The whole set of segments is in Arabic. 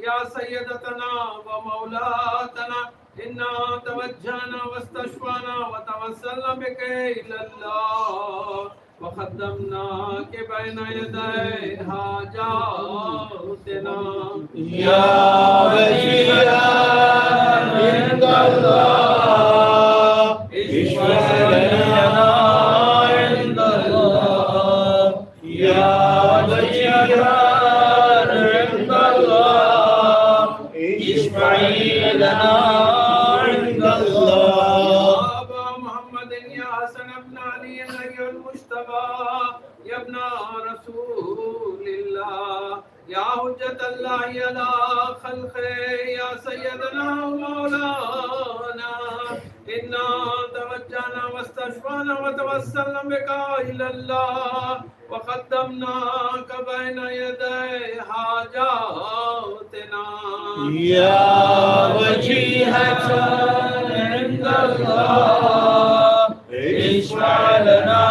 يا سيدتنا ومولاتنا إنا توجهنا واستشفعنا وتوسلنا بك إلى الله وقدمناك بين يدي حاجاتنا يا وجيها عند الله اشفع لنا عند الله يا وجيها عند الله اشفعي لنا عند الله أبا محمد يا حسن بن علي أيها المجتبى يا ابن رسول الله يا حجة الله على خلقه يا سيدنا ومولانا إنا توجهنا واستشفعنا وتوسلنا بك إلى الله وقدمناك بين يدي حاجاتنا يا وجيهة عند الله اشفع لنا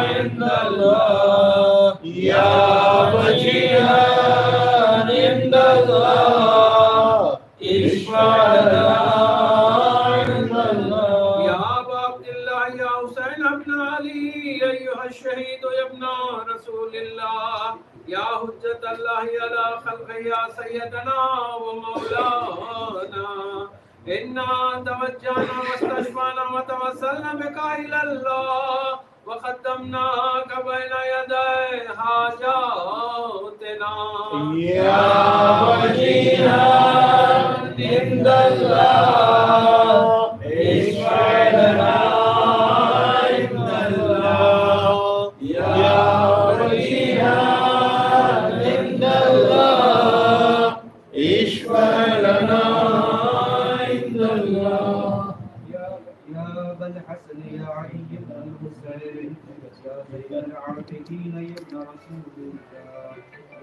عند الله يا وجيها عند الله اشفع لنا عند الله يا أبا عبد الله يا حسين بن علي أيها الشهيد يا ابن رسول الله يا حجة الله على خلقه يا سيدنا ومولانا إنا توجهنا واستشفعنا وتوسلنا بك إلى الله وقدمناك بين يدي حاجاتنا يا وجيها عند الله اشفع لنا عند الله يا وجيها عند الله اشفع لنا عند الله يا أبا الحسن يا علي بن الحسين يا زين العابدين يا ابن رسول الله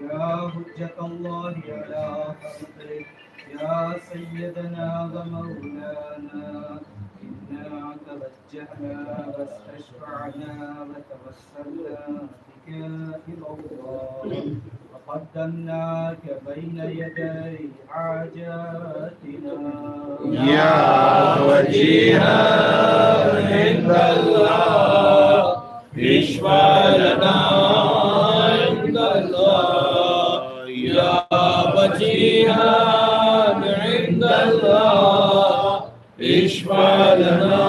يا حجة الله على خلقه يا سيدنا ومولانا إنا توجهنا واستشفعنا وتوسلنا بك إلى الله وقدمناك بين يدي حاجاتنا يا وجيها عند الله اشفع لنا عند الله يا وجيها عند الله اشفع لنا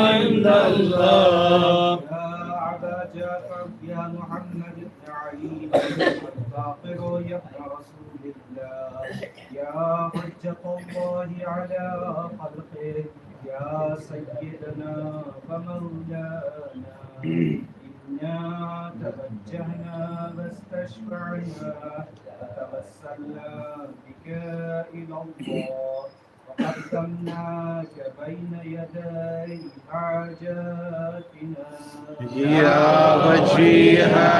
عند الله يا أبا جعفر يا محمد بن علي الباقر يا ابن رسول الله يا حجة الله على خلقه يا سيدنا ومولانا إنا توجهنا واستشفعنا وتوسلنا بك إلى الله وقدمناك بين يدي حاجاتنا يا وجيها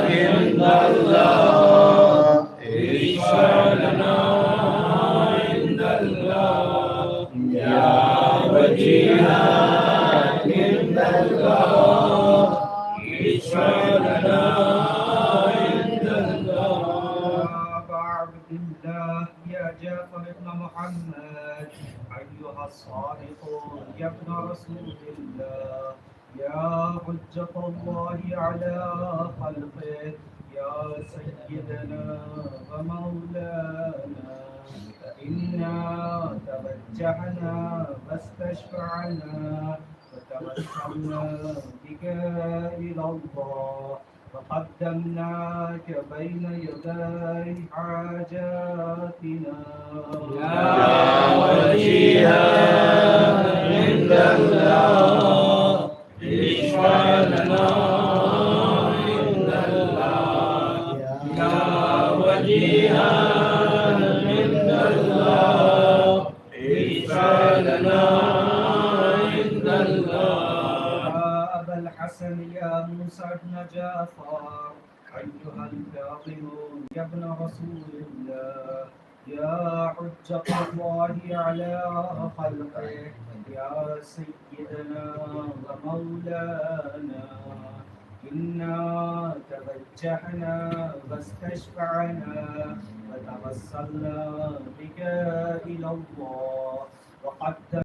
عند الله اشفع لنا عند الله يا وجيها عند الله اشفع لنا عند الله أبا عبد الله يا جعفر بن محمد أيها الصادق يا ابن رسول الله يا حجة الله على خلقه يا سيدنا ومولانا إنا توجهنا واستشفعنا وتوسلنا بك إلى الله وقدمناك بين يدي حاجاتنا يا وجيها عند الله اشفع لنا عند الله يا وجيها عند الله اشفع لنا عند الله يا أبا الحسن يا موسى بن جعفر أيها الكاظم يا ابن رسول الله يا حجة الله على خلقه يا سيدنا ومولانا إنا توجهنا واستشفعنا وصلنا بك إلى الله وقد